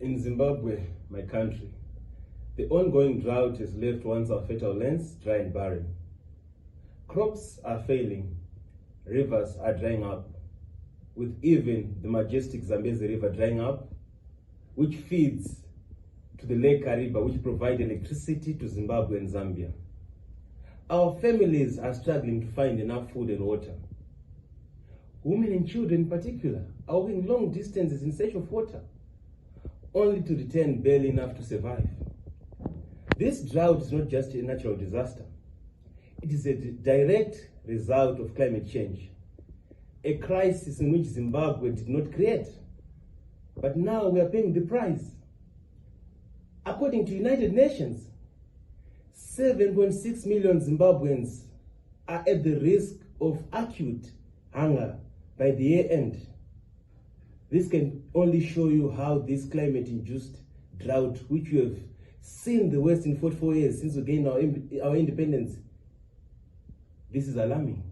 In Zimbabwe, my country, the ongoing drought has left once our fertile lands dry and barren. Crops are failing, rivers are drying up, with even the majestic Zambezi River drying up, which feeds to the Lake Kariba, which provide electricity to Zimbabwe and Zambia. Our families are struggling to find enough food and water. Women and children in particular are walking long distances in search of water, only to return barely enough to survive. This drought is not just a natural disaster. It is a direct result of climate change, a crisis in which Zimbabwe did not create. But now we are paying the price. According to United Nations, 7.6 million Zimbabweans are at the risk of acute hunger by the year end. This can only show you how this climate-induced drought, which we have seen the West in 44 years since we gained our independence, this is alarming.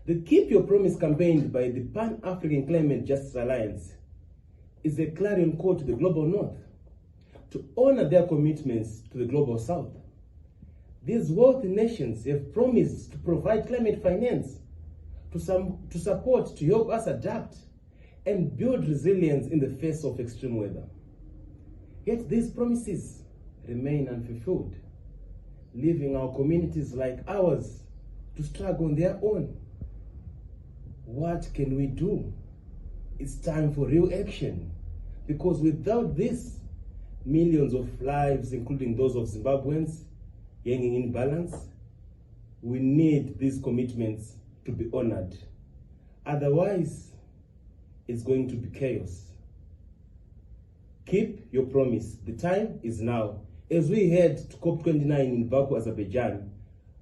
The Keep Your Promise campaign by the Pan-African Climate Justice Alliance is a clarion call to the Global North to honor their commitments to the Global South. These wealthy nations have promised to provide climate finance to support, to help us adapt and build resilience in the face of extreme weather. Yet these promises remain unfulfilled, leaving our communities like ours to struggle on their own. What can we do? It's time for real action, because without this, millions of lives, including those of Zimbabweans, hanging in balance. We need these commitments to be honored. Otherwise, it's going to be chaos. Keep your promise. The time is now. As we head to COP29 in Baku, Azerbaijan,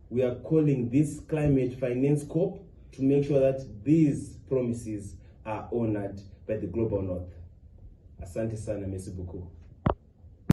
we are calling this Climate Finance COP to make sure that these promises are honored by the Global North. Asante sana, merci beaucoup.